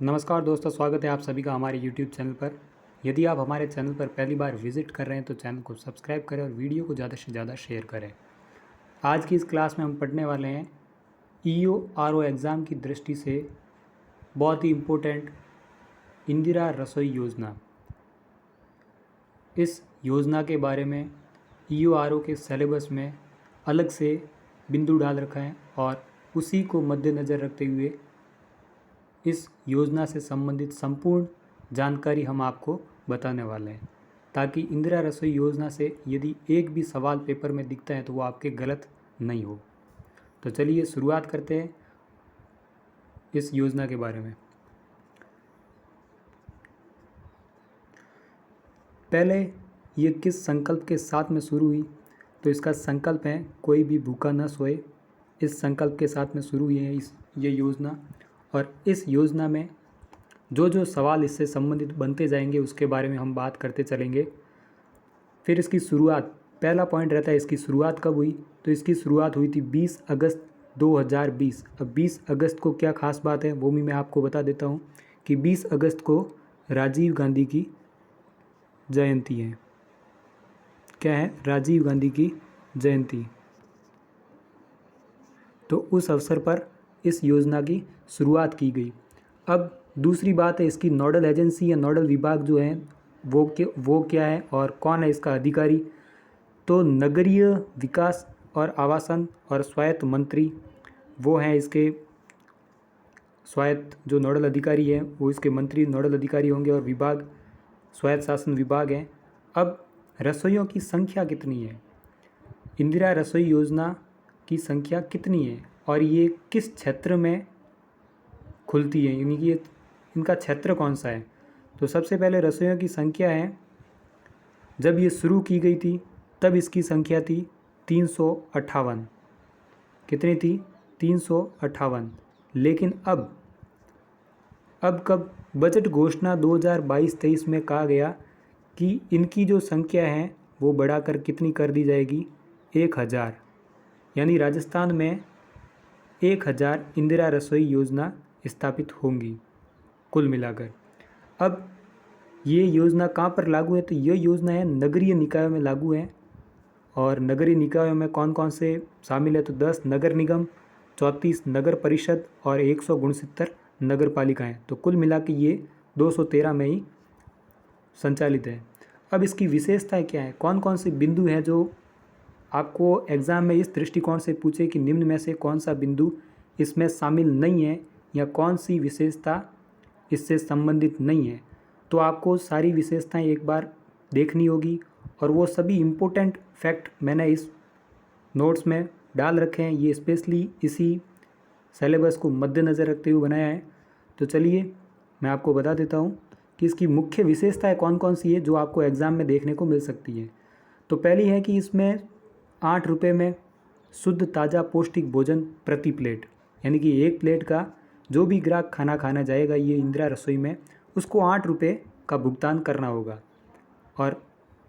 नमस्कार दोस्तों, स्वागत है आप सभी का हमारे YouTube चैनल पर। यदि आप हमारे चैनल पर पहली बार विजिट कर रहे हैं तो चैनल को सब्सक्राइब करें और वीडियो को ज़्यादा से ज़्यादा शेयर करें। आज की इस क्लास में हम पढ़ने वाले हैं EO-RO एग्ज़ाम की दृष्टि से बहुत ही इम्पोर्टेंट इंदिरा रसोई योजना। इस योजना के बारे में EO-RO के सिलेबस में अलग से बिंदु डाल रखा है और उसी को मद्देनज़र रखते हुए इस योजना से संबंधित संपूर्ण जानकारी हम आपको बताने वाले हैं, ताकि इंदिरा रसोई योजना से यदि एक भी सवाल पेपर में दिखता है तो वो आपके गलत नहीं हो। तो चलिए शुरुआत करते हैं इस योजना के बारे में। पहले ये किस संकल्प के साथ में शुरू हुई, तो इसका संकल्प है कोई भी भूखा न सोए। इस संकल्प के साथ में शुरू हुई है ये योजना, और इस योजना में जो जो सवाल इससे संबंधित बनते जाएंगे उसके बारे में हम बात करते चलेंगे। फिर इसकी शुरुआत, पहला पॉइंट रहता है इसकी शुरुआत कब हुई, तो इसकी शुरुआत हुई थी 20 अगस्त 2020। अब 20 अगस्त को क्या खास बात है वो भी मैं आपको बता देता हूँ कि 20 अगस्त को राजीव गांधी की जयंती है। क्या है? राजीव गांधी की जयंती। तो उस अवसर पर इस योजना की शुरुआत की गई। अब दूसरी बात है, इसकी नोडल एजेंसी या नोडल विभाग जो है वो क्या है और कौन है इसका अधिकारी। तो नगरीय विकास और आवासन और स्वायत्त मंत्री वो हैं इसके स्वायत्त, जो नोडल अधिकारी हैं वो इसके मंत्री नोडल अधिकारी होंगे, और विभाग स्वायत्त शासन विभाग है। अब रसोइयों की संख्या कितनी है, इंदिरा रसोई योजना की संख्या कितनी है और ये किस क्षेत्र में खुलती है, यानी कि इनका क्षेत्र कौन सा है। तो सबसे पहले रसोइयों की संख्या है, जब ये शुरू की गई थी तब इसकी संख्या थी 358। कितनी थी? 358। लेकिन अब कब बजट घोषणा 2022-23 में कहा गया कि इनकी जो संख्या है वो बढ़ाकर कितनी कर दी जाएगी? 1000। यानी राजस्थान में 1000 इंदिरा रसोई योजना स्थापित होंगी कुल मिलाकर। अब ये योजना कहाँ पर लागू है, तो ये योजना है नगरीय निकायों में लागू है। और नगरीय निकायों में कौन कौन से शामिल है, तो 10 नगर निगम, 34 नगर परिषद और 169 नगर पालिकाएँ। तो कुल मिला के ये 213 में ही संचालित है। अब इसकी विशेषताएं क्या है, कौन कौन से बिंदु हैं जो आपको एग्ज़ाम में इस दृष्टिकोण से पूछे कि निम्न में से कौन सा बिंदु इसमें शामिल नहीं है या कौन सी विशेषता इससे संबंधित नहीं है। तो आपको सारी विशेषताएं एक बार देखनी होगी, और वो सभी इम्पोर्टेंट फैक्ट मैंने इस नोट्स में डाल रखे हैं। ये स्पेशली इसी सिलेबस को मद्देनज़र रखते हुए बनाया है। तो चलिए मैं आपको बता देता हूँ कि इसकी मुख्य विशेषताएं कौन कौन सी है जो आपको एग्ज़ाम में देखने को मिल सकती है। तो पहली है कि इसमें 8 रुपये में शुद्ध ताज़ा पौष्टिक भोजन प्रति प्लेट, यानी कि एक प्लेट का जो भी ग्राहक खाना खाना जाएगा ये इंदिरा रसोई में, उसको 8 रुपये का भुगतान करना होगा। और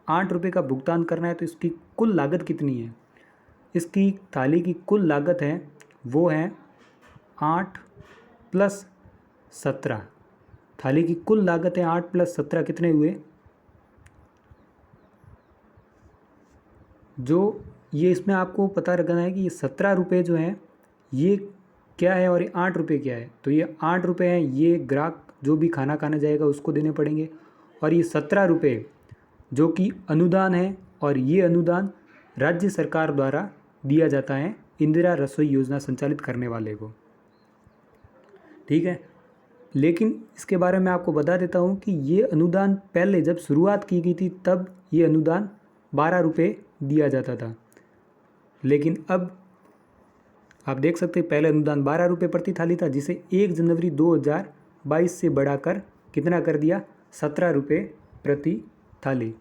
8 रुपये का भुगतान करना है तो इसकी कुल लागत कितनी है, इसकी थाली की कुल लागत है वो है 8 + 17। थाली की कुल लागत है 8 + 17, कितने हुए? जो ये इसमें आपको पता रखना है कि ये 17 रुपये जो हैं ये क्या है और ये 8 रुपये क्या है। तो ये 8 रुपये हैं, ये ग्राहक जो भी खाना खाने जाएगा उसको देने पड़ेंगे, और ये 17 रुपये जो कि अनुदान है, और ये अनुदान राज्य सरकार द्वारा दिया जाता है इंदिरा रसोई योजना संचालित करने वाले को। ठीक है, लेकिन इसके बारे में आपको बता देता हूँ कि ये अनुदान पहले जब शुरुआत की गई थी तब ये अनुदान 12 रुपये दिया जाता था। लेकिन अब आप देख सकते हैं पहले अनुदान 12 रुपये प्रति थाली था, जिसे 1 जनवरी 2022 से बढ़ाकर कितना कर दिया? 17 रुपये प्रति थाली।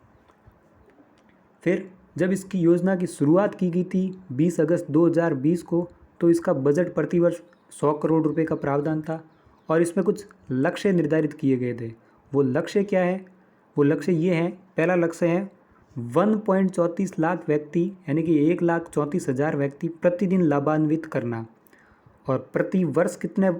फिर जब इसकी योजना की शुरुआत की गई थी 20 अगस्त 2020 को, तो इसका बजट प्रतिवर्ष 100 करोड़ रुपए का प्रावधान था, और इसमें कुछ लक्ष्य निर्धारित किए गए थे। वो लक्ष्य क्या है? वो लक्ष्य ये हैं, पहला लक्ष्य है 1.34 लाख व्यक्ति, यानी कि 1,34,000 व्यक्ति प्रतिदिन लाभान्वित करना, और प्रति वर्ष कितने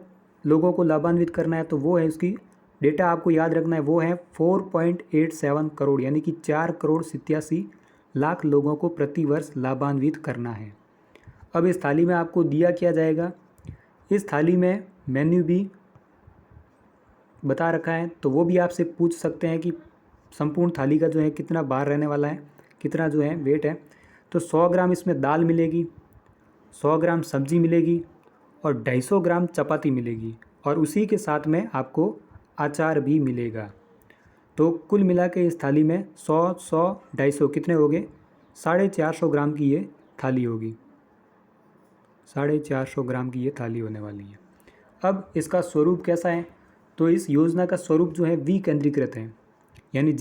लोगों को लाभान्वित करना है तो वो है, उसकी डेटा आपको याद रखना है, वो है 4.87 करोड़, यानी कि 4,87,00,000 लोगों को प्रति वर्ष लाभान्वित करना है। अब इस थाली में आपको दिया क्या जाएगा, इस थाली में मेन्यू भी बता रखा है, तो वो भी आपसे पूछ सकते हैं कि संपूर्ण थाली का जो है कितना भार रहने वाला है, कितना जो है वेट है। तो 100 ग्राम इसमें दाल मिलेगी, 100 ग्राम सब्जी मिलेगी और 250 ग्राम चपाती मिलेगी, और उसी के साथ में आपको अचार भी मिलेगा। तो कुल मिला के इस थाली में 100, 100, 250 कितने हो गए, 450 ग्राम की ये थाली होगी, 450 ग्राम की ये थाली होने वाली है। अब इसका स्वरूप कैसा है, तो इस योजना का स्वरूप जो है विकेंद्रीकृत है, यानी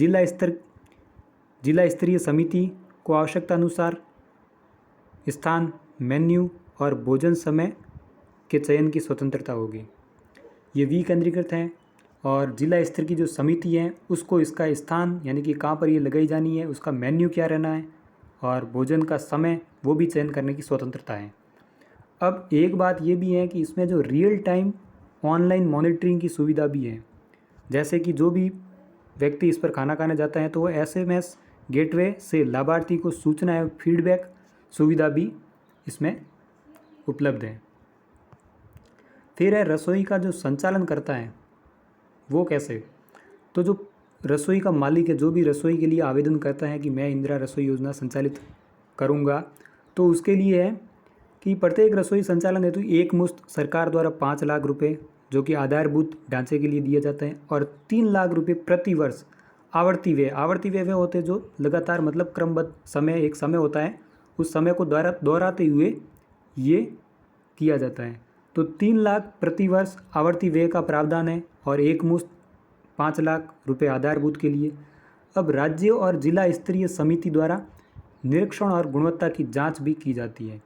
जिला स्तरीय समिति को आवश्यकता अनुसार स्थान, मेन्यू और भोजन समय के चयन की स्वतंत्रता होगी। ये विकेंद्रीकृत है, और जिला स्तर की जो समिति है उसको इसका स्थान, यानी कि कहाँ पर ये लगाई जानी है, उसका मेन्यू क्या रहना है, और भोजन का समय वो भी चयन करने की स्वतंत्रता है। अब एक बात ये भी है कि इसमें जो रियल टाइम ऑनलाइन मॉनिटरिंग की सुविधा भी है, जैसे कि जो भी व्यक्ति इस पर खाना खाने जाता है तो वो SMS गेटवे से लाभार्थी को सूचना एवं फीडबैक सुविधा भी इसमें उपलब्ध है। फिर है रसोई का जो संचालन करता है वो कैसे, तो जो रसोई का मालिक है, जो भी रसोई के लिए आवेदन करता है कि मैं इंदिरा रसोई योजना संचालित करूँगा, तो उसके लिए है कि प्रत्येक रसोई संचालन हेतु एक मुश्त सरकार द्वारा 5 लाख रुपए जो कि आधारभूत ढांचे के लिए दिया जाता है, और 3 लाख रुपए प्रति वर्ष आवर्ती व्यय वे होते हैं जो लगातार, मतलब क्रमबद्ध समय, एक समय होता है, उस समय को दोहराते हुए ये किया जाता है। तो 3 लाख प्रति वर्ष आवर्ती व्यय का प्रावधान है, और एक मुश्त 5 लाख रुपए आधारभूत के लिए। अब राज्य और जिला स्तरीय समिति द्वारा निरीक्षण और गुणवत्ता की जांच भी की जाती है।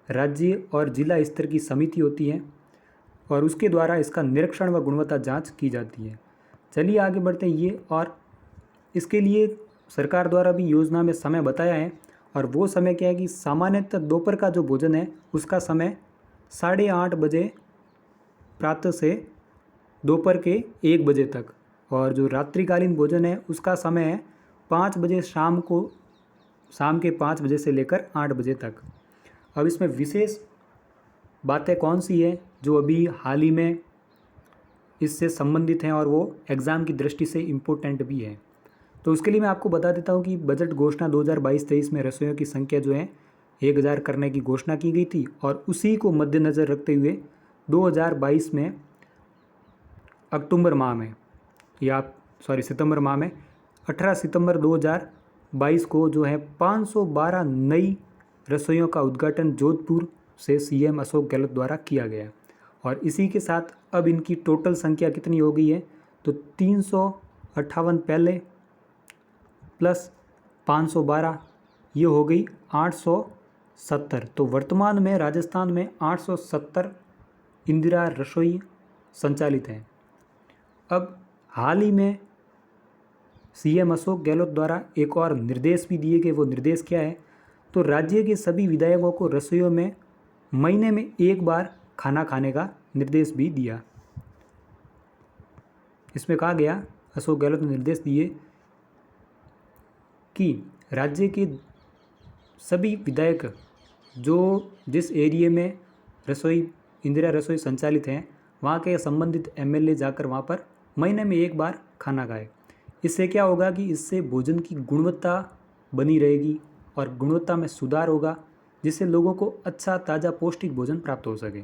राज्य और जिला स्तर की समिति होती है और उसके द्वारा इसका निरीक्षण व गुणवत्ता जांच की जाती है। चलिए आगे बढ़ते हैं। ये और इसके लिए सरकार द्वारा भी योजना में समय बताया है, और वो समय क्या है कि सामान्यतः दोपहर का जो भोजन है उसका समय 8:30 बजे प्रातः से दोपहर के 1 बजे तक, और जो रात्रिकालीन भोजन है उसका समय है 5 बजे शाम के 5 बजे से लेकर 8 बजे तक। अब इसमें विशेष बातें कौन सी है जो अभी हाल ही में इससे संबंधित हैं और वो एग्ज़ाम की दृष्टि से इम्पोर्टेंट भी है, तो उसके लिए मैं आपको बता देता हूँ कि बजट घोषणा 2022-23 में रसोइयों की संख्या जो है 1000 करने की घोषणा की गई थी, और उसी को मद्देनज़र रखते हुए 2022 में सितंबर माह में 18 सितंबर 2022 को जो है 512 नई रसोइयों का उद्घाटन जोधपुर से CM अशोक गहलोत द्वारा किया गया, और इसी के साथ अब इनकी टोटल संख्या कितनी हो गई है, तो 358 पहले प्लस 512 ये हो गई 870। तो वर्तमान में राजस्थान में 870 इंदिरा रसोई संचालित हैं। अब हाल ही में CM अशोक गहलोत द्वारा एक और निर्देश भी दिए गए। वो निर्देश क्या है, तो राज्य के सभी विधायकों को रसोइयों में महीने में 1 बार खाना खाने का निर्देश भी दिया। इसमें कहा गया, अशोक गहलोत ने निर्देश दिए कि राज्य के सभी विधायक जो जिस एरिया में इंदिरा रसोई संचालित हैं वहाँ के संबंधित MLA जाकर वहाँ पर महीने में 1 बार खाना खाए। इससे क्या होगा कि इससे भोजन की गुणवत्ता बनी रहेगी और गुणवत्ता में सुधार होगा, जिससे लोगों को अच्छा ताज़ा पौष्टिक भोजन प्राप्त हो सके।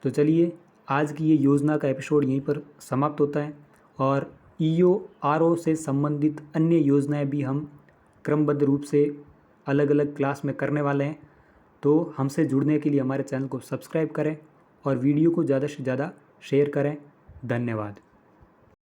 तो चलिए आज की ये योजना का एपिसोड यहीं पर समाप्त होता है, और EO-RO से संबंधित अन्य योजनाएं भी हम क्रमबद्ध रूप से अलग अलग क्लास में करने वाले हैं। तो हमसे जुड़ने के लिए हमारे चैनल को सब्सक्राइब करें और वीडियो को ज़्यादा से ज़्यादा शेयर करें। धन्यवाद।